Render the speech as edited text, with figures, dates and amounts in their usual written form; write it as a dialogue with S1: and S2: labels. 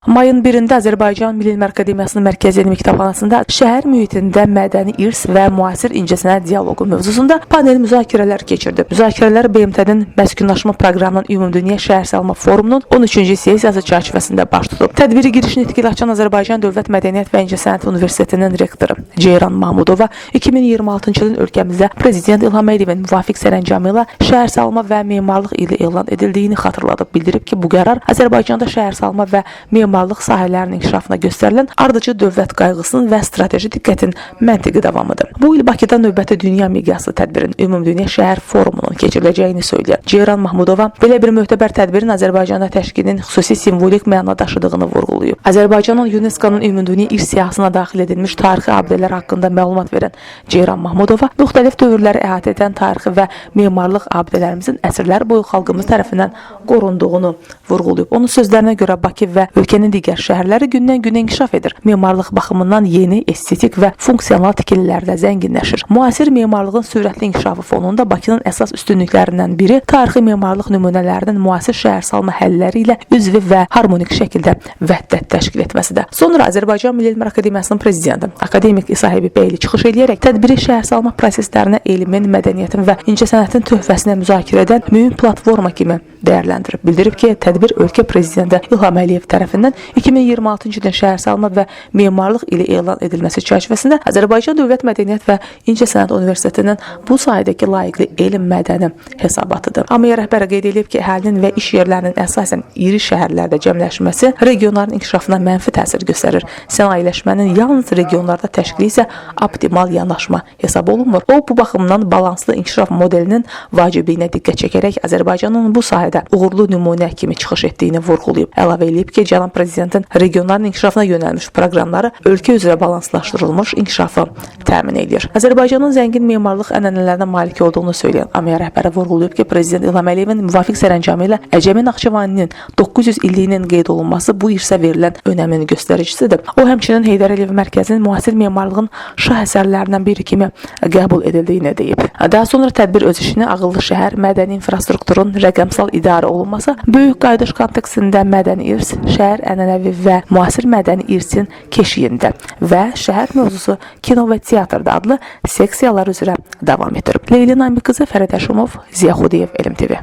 S1: Mayın 1-də Azərbaycan Milli Elm Akademiyasının Mərkəzi Elmi Kitabxanasında şəhər mühitində mədəni irs və müasir incəsənət dialoqu mövzusunda panel müzakirələr keçirdi. Müzakirələr BMT-nin məskunlaşma proqramının Ümumdünya Şəhərsalma Forumunun 13-cü sessiyası çərçivəsində baş tutub. Tədbiri giriş nitqi açan Azərbaycan Dövlət Mədəniyyət və İncəsənət Universitetinin rektoru Ceyran Mahmudova 2026-cı ilin ölkəmizdə Prezident İlham Əliyevin müvafiq sərəncamı ilə şəhərsalma və memarlıq ili elan edildiyini xatırladıb. Bildirib ki, bu qərar Azərbaycanda şəhərsalma və memarlıq sahələrinin inkişafına göstərilən ardıcı dövlət qayğısının və strateji diqqətin məntiqi davamıdır. Bu il Bakıda növbəti dünya miqyaslı tədbirin Ümumdünya Şəhər Forumunun keçiriləcəyini söyləyir. Ceyran Mahmudova belə bir möhtəbər tədbirin Azərbaycanda təşkilinin xüsusi simvolik məna daşıdığını vurğulayıb. Azərbaycanın UNESCO-nun Ümumdünya İrs siyahısına daxil edilmiş tarixi abidələr haqqında məlumat verən Ceyran Mahmudova müxtəlif dövrləri əhatə edən tarixi və memarlıq abidələrimizin əsrlər boyu xalqımız tərəfindən qorunduğunu vurğulayıb. Onun sözlərinə görə Bakı və ölkənin digər şəhərləri gündən-günə inkişaf edir. Memarlıq baxımından yeni, estetik və funksiyanal tikililərlə zənginləşir. Müasir memarlığın sürətli inkişafı fonunda Bakının əsas üstünlüklərindən biri tarixi memarlıq nümunələrinin müasir şəhərsalma həlləri ilə üzvi və harmonik şəkildə vəhdət təşkil etməsidir. Sonra Azərbaycan Milli Elm Akademiyasının prezidenti akademik İsa Həbibəyli çıxış edərək tədbiri şəhərsalma proseslərinə elmin, mədəniyyətin və incəsənətin töhfəsinə müzakirə edən mühüm platforma kimi dəyərləndirib. Bildirib ki, tədbir ölkə prezidenti İlham Əliyev tərəfindən 2026-cı ilin şəhərsalma və memarlıq ili elan edilməsi çərçivəsində Azərbaycan Dövlət Mədəniyyət və İncəsənət Universitetinin bu sahədəki layiqli elm mədəni hesabatıdır. Amma rəhbəri qeyd edib ki, əhalinin və iş yerlərinin əsasən iri şəhərlərdə cəmləşməsi regionların inkişafına mənfi təsir göstərir. Sənayeləşmənin yalnız regionlarda təşkili isə optimal yanaşma hesab olunmur. O, bu baxımdan balanslı inkişaf modelinin vacibliyinə diqqət çəkərək Azərbaycanın bu sahədə uğurlu nümunə kimi çıxış etdiyini vurğulayıb. Əlavə edib ki, cənab prezidentin regionların inkişafına yönəlmiş proqramları ölkə üzrə balanslaşdırılmış inkişafı təmin edir. Azərbaycanın zəngin memarlıq ənənələrinə malik olduğunu söyləyən AMIA rəhbəri vurğulayıb ki, Prezident İlham Əliyevin müvafiq sərəncamı ilə Əcəmi Naxçıvaninin 900 illiyinin qeyd olunması bu irsə verilən önəmin göstəricisidir. O, həmçinin Heydər Əliyev Mərkəzinin müasir memarlığın şah əsərlərindən biri kimi qəbul edildiyini deyib. Daha sonra tədbir öz işini ağıllı şəhər, mədəni infrastrukturun rəqəmsal idarə olunması, böyük qayıdış kontekstində mədəni irs, şəhər ənənəvi və müasir mədəni irsin keşiyində və şəhər mövzusu kino və teatrda adlı seksiyalar üzrə davam edir. Leyli Nami qızı, Fərid Əşimov, Ziya Xudiyev, Elm TV.